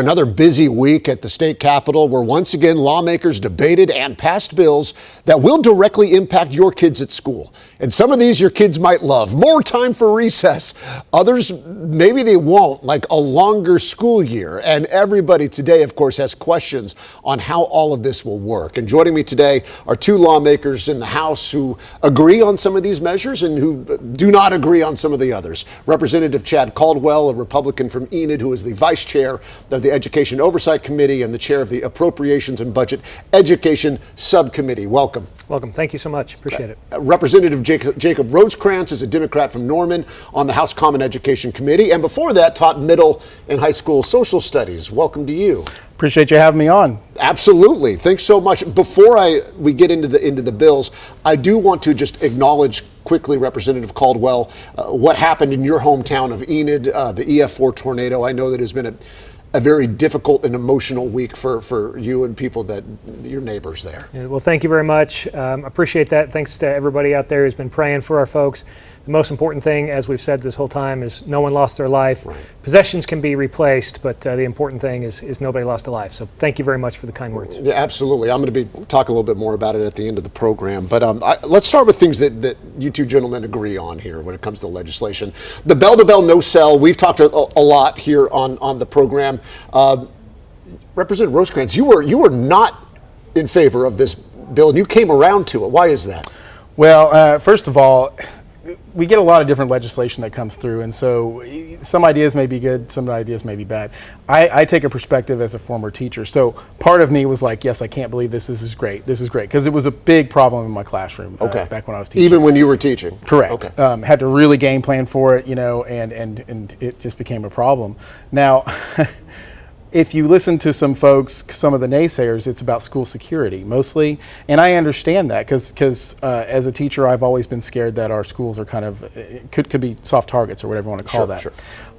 Another busy week at the state capitol where once again lawmakers debated and passed bills that will directly impact your kids at school. And some of these your kids might love. More time for recess. Others, maybe they won't, like a longer school year. And everybody today, of course, has questions on how all of this will work. And joining me today are two lawmakers in the House who agree on some of these measures and who do not agree on some of the others. Representative Chad Caldwell, a Republican from Enid, who is the vice chair of the Education Oversight Committee and the chair of the Appropriations and Budget Education Subcommittee. Welcome. Welcome. Thank you so much. Appreciate it. Representative Jacob Rosecrans is a Democrat from Norman on the House Common Education Committee, and before that taught middle and high school social studies. Welcome to you. Appreciate you having me on. Absolutely. Thanks so much. Before we get into the bills, I do want to just acknowledge quickly, Representative Caldwell, what happened in your hometown of Enid, the EF4 tornado. I know that has been a very difficult and emotional week for you and people your neighbors there. Yeah, well, thank you very much. Appreciate that. Thanks to everybody out there who's been praying for our folks. The most important thing, as we've said this whole time, is no one lost their life. Right. Possessions can be replaced, but the important thing is nobody lost a life. So thank you very much for the kind words. Yeah, absolutely. I'm going to be talking a little bit more about it at the end of the program. But let's start with things that you two gentlemen agree on here when it comes to legislation. The bell-to-bell no-sell, we've talked a lot here on the program. Representative Rosecrans, you were not in favor of this bill, and you came around to it. Why is that? Well, first of all, we get a lot of different legislation that comes through, and so some ideas may be good, some ideas may be bad. I take a perspective as a former teacher, so part of me was like, yes, I can't believe this is great, because it was a big problem in my classroom back when I was teaching. Even when you were teaching? Correct. Okay. Had to really game plan for it, and it just became a problem. Now, if you listen to some folks, some of the naysayers, it's about school security mostly. And I understand that because as a teacher, I've always been scared that our schools are kind of, could be soft targets or whatever you want to call that. Sure.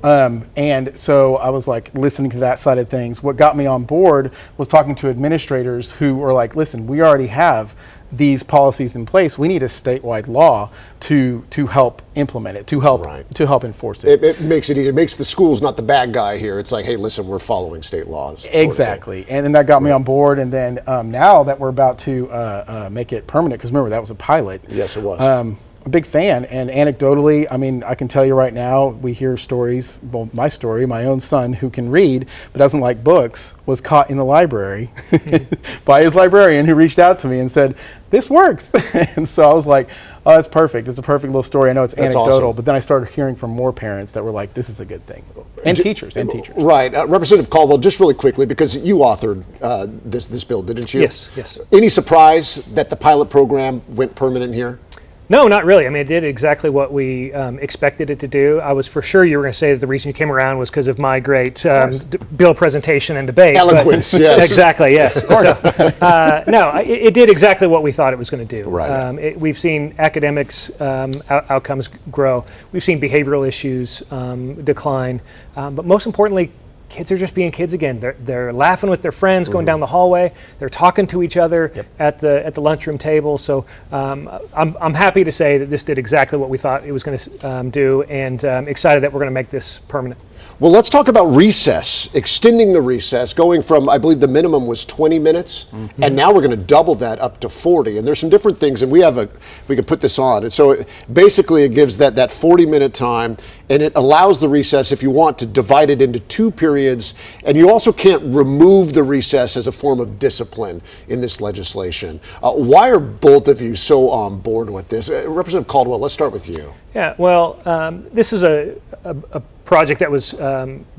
And so I was like listening to that side of things. What got me on board was talking to administrators who were like, listen, we already have these policies in place. We need a statewide law to help implement it, to help enforce it. It makes it easier. It makes the schools not the bad guy here. It's like, hey, listen, we're following state laws. Exactly. And then that got me on board. And then now that we're about to make it permanent, because remember, that was a pilot. Yes, it was. A big fan, and anecdotally, I mean, I can tell you right now, we hear stories. Well, my story, my own son who can read but doesn't like books was caught in the library by his librarian who reached out to me and said, this works. And so I was like, oh, that's perfect. It's a perfect little story. I know it's anecdotal, awesome. But then I started hearing from more parents that were like, this is a good thing. And teachers. Right. Representative Caldwell, just really quickly, because you authored this bill, didn't you? Yes. Any surprise that the pilot program went permanent here? No, not really. I mean, it did exactly what we expected it to do. I was for sure you were going to say that the reason you came around was because of my great bill presentation and debate. Eloquence, yes. Exactly, yes. No, it did exactly what we thought it was going to do. Right. We've seen academics outcomes grow. We've seen behavioral issues decline. But most importantly, kids are just being kids again. They're laughing with their friends, going down the hallway. They're talking to each other at the lunchroom table. So I'm happy to say that this did exactly what we thought it was going to do, and excited that we're going to make this permanent. Well, let's talk about recess, extending the recess, going from, I believe the minimum was 20 minutes, and now we're going to double that up to 40. And there's some different things, and we can put this on. And so basically it gives that 40-minute time, and it allows the recess, if you want, to divide it into 2 periods. And you also can't remove the recess as a form of discipline in this legislation. Why are both of you so on board with this? Representative Caldwell, let's start with you. Yeah, well, this is a project that was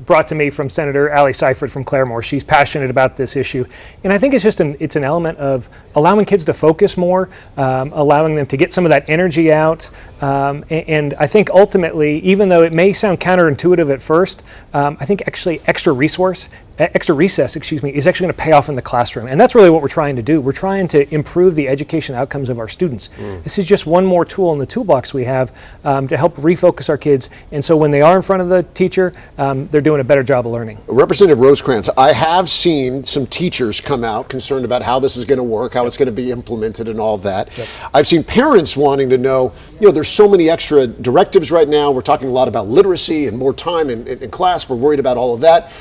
brought to me from Senator Allie Seifert from Claremore. She's passionate about this issue, and I think it's just it's an element of allowing kids to focus more, allowing them to get some of that energy out, and I think ultimately, even though it may sound counterintuitive at first, I think actually extra recess, is actually going to pay off in the classroom, and that's really what we're trying to do. We're trying to improve the education outcomes of our students. This is just one more tool in the toolbox we have to help refocus our kids, and so when they are in front of the teacher, they're doing a better job of learning. Representative Rosecrans, I have seen some teachers come out concerned about how this is going to work, how it's going to be implemented and all that. I've seen parents wanting to know, there's so many extra directives right now. We're talking a lot about literacy and more time in class. We're worried about all of that.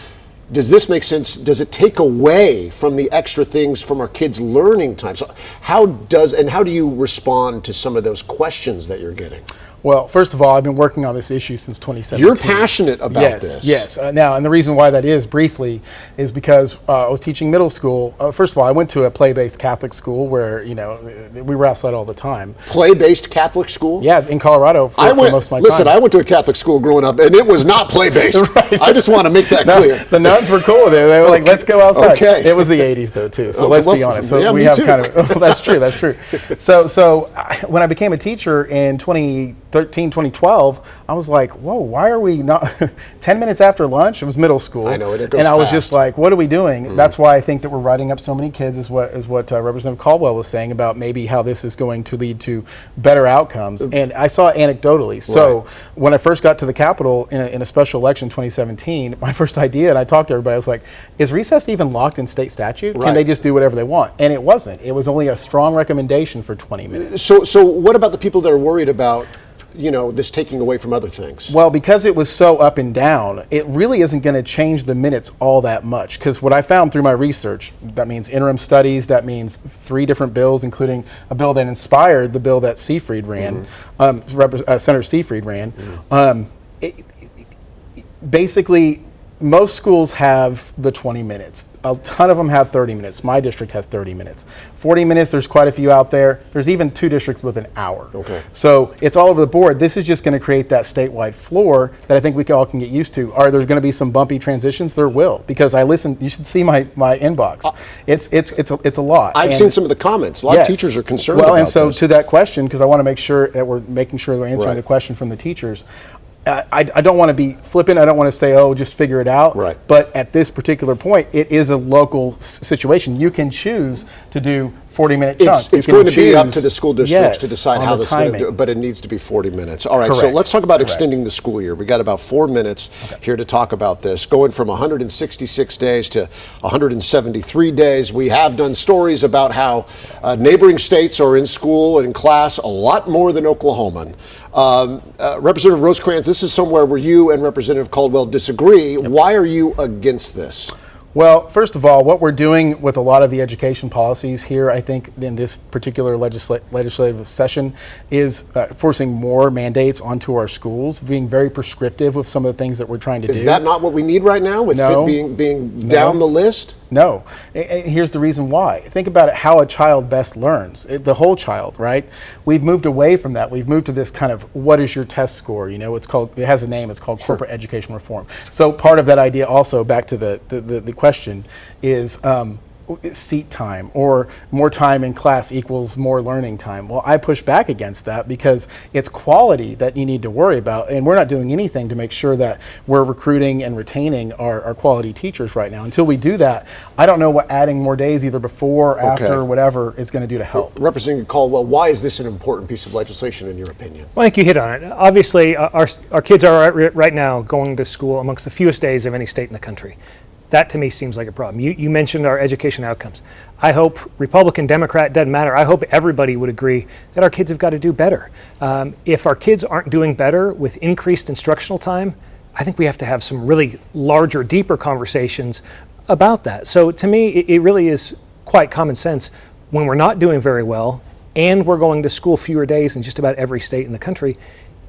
does this make sense? Does it take away from the extra things from our kids' learning time? So how do you respond to some of those questions that you're getting? Well, first of all, I've been working on this issue since 2017. You're passionate about this. Yes. Now, and the reason why that is, briefly, is because I was teaching middle school. First of all, I went to a play-based Catholic school where, we were outside all the time. Play-based Catholic school? Yeah, in Colorado for most of my time. Listen, I went to a Catholic school growing up, and it was not play-based. Right. I just want to make that clear. The nuns were cool there. They were like, let's go outside. Okay. It was the 80s, though, too, so let's be honest. So yeah, we me have too. kind of, that's true. So when I became a teacher in 2013, 2012, I was like, whoa, why are we not 10 minutes after lunch? It was middle school. I know, it goes and I was fast. just like, what are we doing? That's why I think that we're writing up so many kids, is what Representative Caldwell was saying about maybe how this is going to lead to better outcomes. And I saw it anecdotally. So when I first got to the Capitol in a special election in 2017, my first idea, and I talked to everybody, I was like, is recess even locked in state statute? Right. Can they just do whatever they want? And it wasn't. It was only a strong recommendation for 20 minutes. So what about the people that are worried about this taking away from other things? Well, because it was so up and down, it really isn't going to change the minutes all that much. Because what I found through my research, that means interim studies, that means 3 different bills, including a bill that inspired the bill that Seafried ran, Senator Seafried ran. Basically, most schools have the 20 minutes. A ton of them have 30 minutes. My district has 30 minutes. 40 minutes, there's quite a few out there. There's even 2 districts with an hour. Okay. So it's all over the board. This is just going to create that statewide floor that I think we all can get used to. Are there going to be some bumpy transitions? There will, because I listen. You should see my inbox. It's a lot. I've seen some of the comments. A lot of teachers are concerned about and so this. to that question, because I want to make sure that we're making sure we're answering the question from the teachers. I don't want to be flippant. I don't want to say, oh, just figure it out. Right. But at this particular point, it is a local situation. You can choose to do 40-minute chunks. It's going to be up to the school districts to decide how this is going to do it, but it needs to be 40 minutes. All right, so let's talk about extending the school year. We got about 4 minutes here to talk about this. Going from 166 days to 173 days. We have done stories about how neighboring states are in school and in class a lot more than Oklahoma. Representative Rosecrans, this is somewhere where you and Representative Caldwell disagree. Why are you against this? Well, first of all, what we're doing with a lot of the education policies here, I think, in this particular legislative session, is forcing more mandates onto our schools, being very prescriptive with some of the things that we're trying to do. Is that not what we need right now, with fit being down the list? No. Here's the reason why. Think about it, how a child best learns. The whole child, right? We've moved away from that. We've moved to this kind of, what is your test score? It has a name, it's called corporate education reform. So part of that idea also, back to the question, is seat time, or more time in class equals more learning time. Well, I push back against that, because it's quality that you need to worry about, and we're not doing anything to make sure that we're recruiting and retaining our quality teachers right now. Until we do that, I don't know what adding more days, either before or after, or whatever, is going to do to help. Representative Caldwell, why is this an important piece of legislation in your opinion? Well, I think you hit on it. Obviously, our kids are right now going to school amongst the fewest days of any state in the country. That to me seems like a problem. You mentioned our education outcomes. I hope Republican, Democrat, doesn't matter. I hope everybody would agree that our kids have got to do better. If our kids aren't doing better with increased instructional time, I think we have to have some really larger, deeper conversations about that. So to me, it really is quite common sense. When we're not doing very well and we're going to school fewer days in just about every state in the country,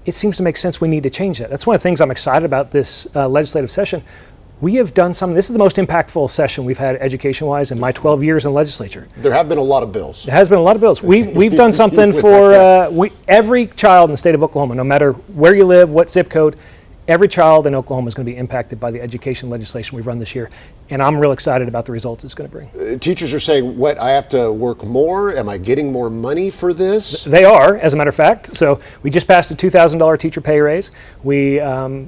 it seems to make sense we need to change that. That's one of the things I'm excited about this legislative session. We have done something. This is the most impactful session we've had education-wise in my 12 years in the legislature. There have been a lot of bills. There has been a lot of bills. We've done something for every child in the state of Oklahoma, no matter where you live, what zip code. Every child in Oklahoma is going to be impacted by the education legislation we've run this year, and I'm real excited about the results it's going to bring. Teachers are saying, what, I have to work more? Am I getting more money for this? They are, as a matter of fact. So we just passed a $2,000 teacher pay raise.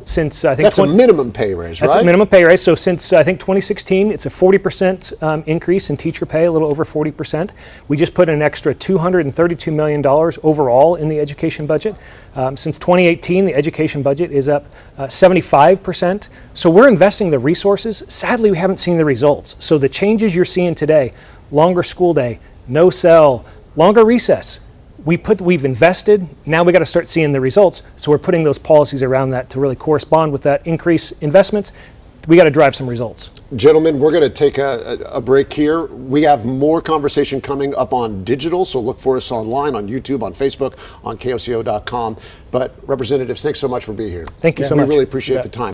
Since I think that's a minimum pay raise, right? That's a minimum pay raise. So since I think 2016, it's a 40% increase in teacher pay, a little over 40%. We just put an extra $232 million overall in the education budget. Since 2018, the education budget is up 75%. So we're investing the resources. Sadly, we haven't seen the results. So the changes you're seeing today, longer school day, no cell, longer recess, we've invested. Now we got to start seeing the results. So we're putting those policies around that to really correspond with that increased investments. we got to drive some results. Gentlemen, we're going to take a break here. We have more conversation coming up on digital, so look for us online, on YouTube, on Facebook, on KOCO.com. But representatives, thanks so much for being here. Thank you so much. We really appreciate the time.